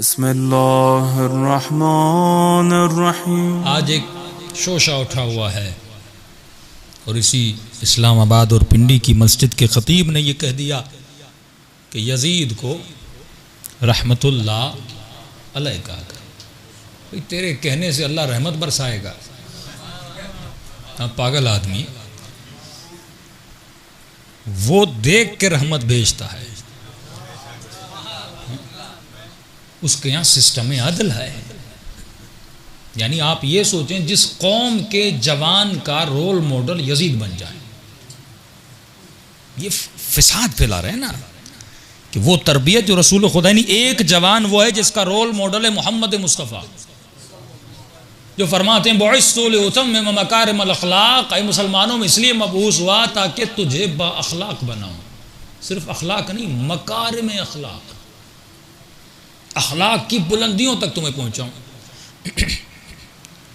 बिस्मिल्लाहिर्रहमानिर्रहीम। आज एक शोशा उठा हुआ है और इसी इस्लामाबाद और पिंडी की मस्जिद के ख़तीब ने यह कह दिया कि यजीद को रहमतुल्लाह अलैह कहा कर। भाई तेरे कहने से अल्लाह रहमत बरसाएगा? हाँ, पागल आदमी वो देख के रहमत भेजता है। उसके यहाँ सिस्टम अदल है। यानी आप ये सोचें जिस कौम के जवान का रोल मॉडल यजीद बन जाए, ये फिसाद फैला रहे हैं ना कि वो तरबियत जो रसूल खुदा ने, एक जवान वो है जिसका रोल मॉडल है मोहम्मद मुस्तफ़ा, जो फरमाते हैं बुइस्तु लिउतम्मिम मकारिमल अखलाक, ऐ मुसलमानों में इसलिए मबूस हुआ ताकि तुझे बाअखलाक बनाऊं। सिर्फ अखलाक नहीं, मकारिम अखलाक, अखलाक की बुलंदियों तक तुम्हें पहुंचाऊं।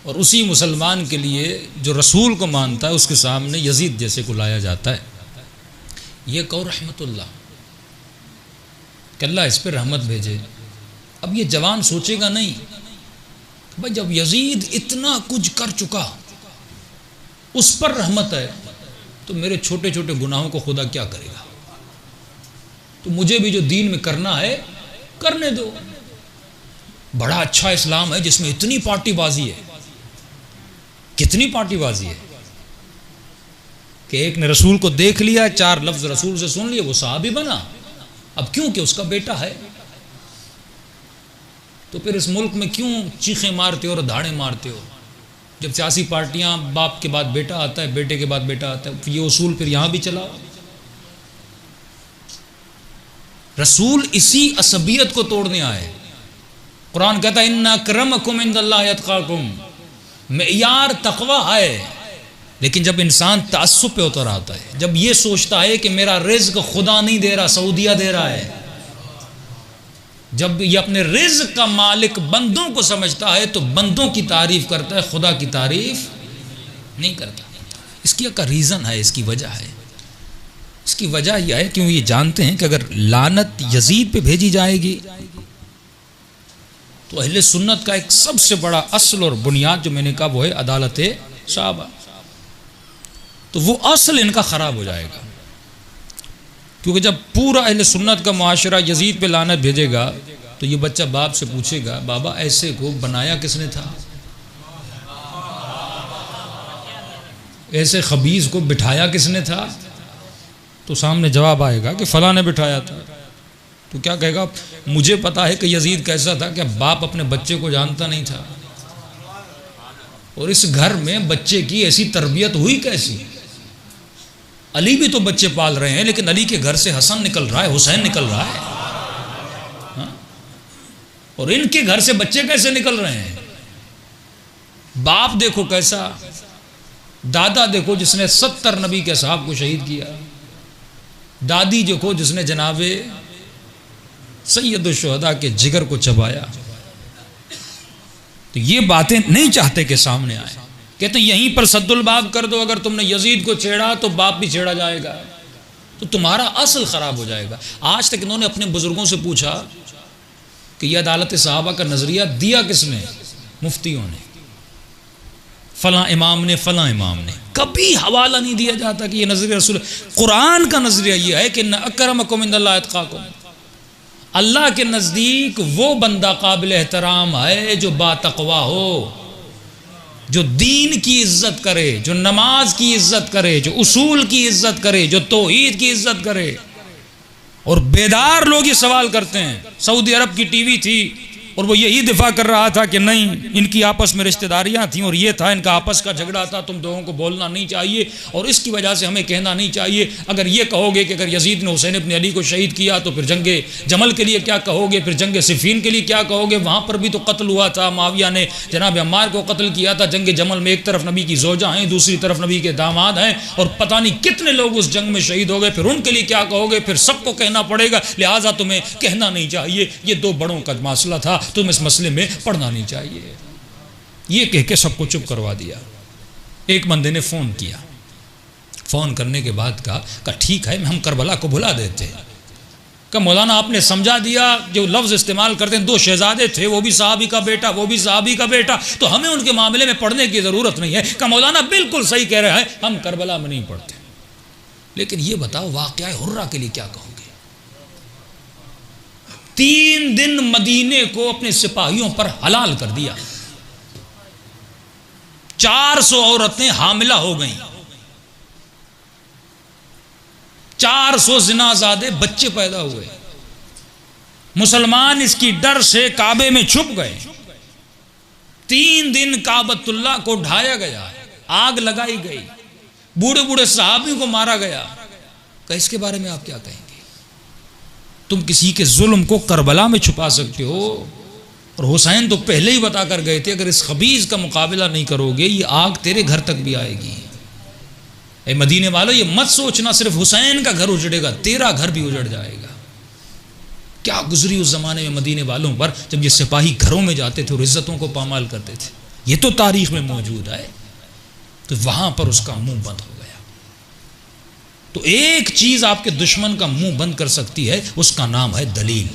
और उसी मुसलमान के लिए जो रसूल को मानता है उसके सामने यजीद जैसे को लाया जाता है। ये कहो रहमतुल्लाह कि अल्लाह इस पर रहमत भेजे। अब ये जवान सोचेगा नहीं भाई जब यजीद इतना कुछ कर चुका उस पर रहमत है तो मेरे छोटे छोटे गुनाहों को खुदा क्या करेगा? तो मुझे भी जो दीन में करना है करने दो। बड़ा अच्छा इस्लाम है जिसमें इतनी पार्टीबाजी है। कितनी पार्टीबाजी है कि एक ने रसूल को देख लिया, चार लफ्ज रसूल से सुन लिए, वो सहाबी बना। अब क्यों कि उसका बेटा है। तो फिर इस मुल्क में क्यों चीखें मारते हो और धाड़े मारते हो? जब सियासी पार्टियां बाप के बाद बेटा आता है, बेटे के बाद बेटा आता है, ये उसूल फिर यहां भी चलाओ। रसूल इसी असबियत को तोड़ने आए। कुरान कहता है इन्ना अक्रमकुम इंदल्लाहि अतकाकुम, मेयार तकवा है। लेकिन जब इंसान तासुब पे उतर आता है, जब ये सोचता है कि मेरा रिज्क खुदा नहीं दे रहा, सऊदिया दे रहा है, जब ये अपने रिज्क का मालिक बंदों को समझता है तो बंदों की तारीफ करता है, खुदा की तारीफ नहीं करता। इसकी का रीज़न है, इसकी वजह है। इसकी वजह यह है कि वो ये जानते हैं कि अगर लानत यजीद पे भेजी जाएगी तो अहले सुन्नत का एक सबसे बड़ा असल और बुनियाद जो मैंने कहा वो है अदालत साहबा। तो वो असल इनका ख़राब हो जाएगा, क्योंकि जब पूरा अहले सुन्नत का मुआशरा यजीद पे लानत भेजेगा तो ये बच्चा बाप से पूछेगा बाबा ऐसे को बनाया किसने था, ऐसे खबीज़ को बिठाया किसने था? तो सामने जवाब आएगा कि फलां ने बिठाया था। तो क्या कहेगा? मुझे पता है कि यजीद कैसा था, क्या बाप अपने बच्चे को जानता नहीं था? और इस घर में बच्चे की ऐसी तरबियत हुई कैसी? अली भी तो बच्चे पाल रहे हैं, लेकिन अली के घर से हसन निकल रहा है, हुसैन निकल रहा है। हाँ? और इनके घर से बच्चे कैसे निकल रहे हैं? बाप देखो कैसा, दादा देखो जिसने 70 नबी के साहब को शहीद किया, दादी देखो जिसने जनाबे सैयद शुहदा के जिगर को चबाया। तो ये बातें नहीं चाहते कि सामने आए। कहते यहीं पर सद्दुल बाब कर दो, अगर तुमने यजीद को छेड़ा तो बाप भी छेड़ा जाएगा, तो तुम्हारा असल खराब हो जाएगा। आज तक इन्होंने अपने बुजुर्गों से पूछा कि यह अदालत साहबा का नजरिया दिया किसने? मुफ्तियों ने, फलां इमाम ने, फलां इमाम ने। कभी हवाला नहीं दिया जाता कि यह नजरिया रसूल। कुरान का नजरिया यह है कि न अकरमकुम इंदल्लाहि अतकाकुम, अल्लाह के नज़दीक वो बंदा काबिल एहतराम है जो बातक़वा हो, जो दीन की इज्जत करे, जो नमाज की इज्जत करे, जो उसूल की इज्जत करे, जो तौहीद की इज्जत करे। और बेदार लोग ये सवाल करते हैं। सऊदी अरब की टीवी थी और वो यही दिफा कर रहा था कि नहीं इनकी आपस में रिश्तेदारियां थीं और ये था इनका आपस का झगड़ा था, तुम लोगों को बोलना नहीं चाहिए और इसकी वजह से हमें कहना नहीं चाहिए। अगर ये कहोगे कि अगर यजीद ने हुसैन इब्न अली को शहीद किया तो फिर जंगे जमल के लिए क्या कहोगे, फिर जंगे सिफीन के लिए क्या कहोगे? वहाँ पर भी तो कत्ल हुआ था, माविया ने जनाब अम्मार को कत्ल किया था। जंग जमल में एक तरफ नबी की जोजा हैं, दूसरी तरफ नबी के दामाद हैं और पता नहीं कितने लोग उस जंग में शहीद हो गए, फिर उनके लिए क्या कहोगे? फिर सबको कहना पड़ेगा, लिहाजा तुम्हें कहना नहीं चाहिए। ये दो बड़ों का मसला था, तुम इस मसले में पढ़ना नहीं चाहिए। ये कह के सबको चुप करवा दिया। एक बंदे ने फ़ोन किया, फ़ोन करने के बाद कहा ठीक है हम करबला को भुला देते हैं। कि मौलाना आपने समझा दिया, जो लफ्ज़ इस्तेमाल करते हैं, 2 शहजादे थे, वो भी साहबी का बेटा, वो भी साहबी का बेटा, तो हमें उनके मामले में पढ़ने की ज़रूरत नहीं है। कि मौलाना बिल्कुल सही कह रहे हैं, हम करबला में नहीं पढ़ते। लेकिन ये बताओ वाक़या हुर्रा के लिए क्या कहोगे? 3 दिन मदीने को अपने सिपाहियों पर हलाल कर दिया, 400 औरतें हामिला हो गईं, 400 जिनाज़ादे बच्चे पैदा हुए। मुसलमान इसकी डर से काबे में छुप गए। 3 दिन काबतुल्लाह को ढाया गया, आग लगाई गई, बूढ़े बूढ़े सहाबी को मारा गया। क्या इसके बारे में आप क्या कहेंगे? तुम किसी के जुल्म को करबला में छुपा सकते हो, और हुसैन तो पहले ही बता कर गए थे, अगर इस खबीज का मुकाबला नहीं करोगे ये आग तेरे घर तक भी आएगी। ए मदीने वालों, ये मत सोचना सिर्फ हुसैन का घर उजड़ेगा, तेरा घर भी उजड़ जाएगा। क्या गुजरी उस जमाने में मदीने वालों पर, जब ये सिपाही घरों में जाते थे और इज्जतों को पामाल करते थे। ये तो तारीख में मौजूद है। तो वहां पर उसका मुंह बंद हो गया। तो एक चीज आपके दुश्मन का मुंह बंद कर सकती है, उसका नाम है दलील।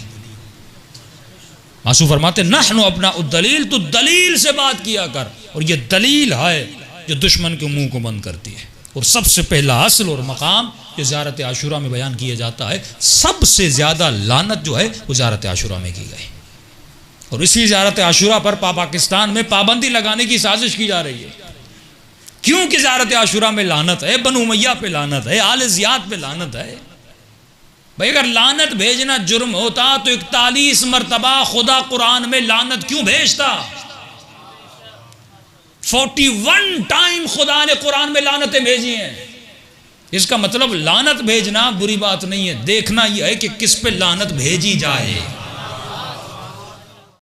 मासूम फरमाते नहनु अपना दलील, तो दलील से बात किया कर, और ये दलील है जो दुश्मन के मुंह को बंद करती है। और सबसे पहला असल और मकाम जो ज़ियारत आशूरा में बयान किया जाता है, सबसे ज़्यादा लानत जो है वो ज़ियारत आशूरा में की गई। और इसी ज़ियारत आशूरा पर पाकिस्तान में पाबंदी लगाने की साजिश की जा रही है। क्योंकि ज़ियारत आशूरा में लानत है, बनु उमैया पे लानत है, आले ज़ियाद पे लानत है। भाई अगर लानत भेजना जुर्म होता तो 41 मरतबा खुदा कुरान में लानत क्यों भेजता? 41 टाइम खुदा ने कुरान में लानतें भेजी हैं। इसका मतलब लानत भेजना बुरी बात नहीं है, देखना यह है कि किस पे लानत भेजी जाए।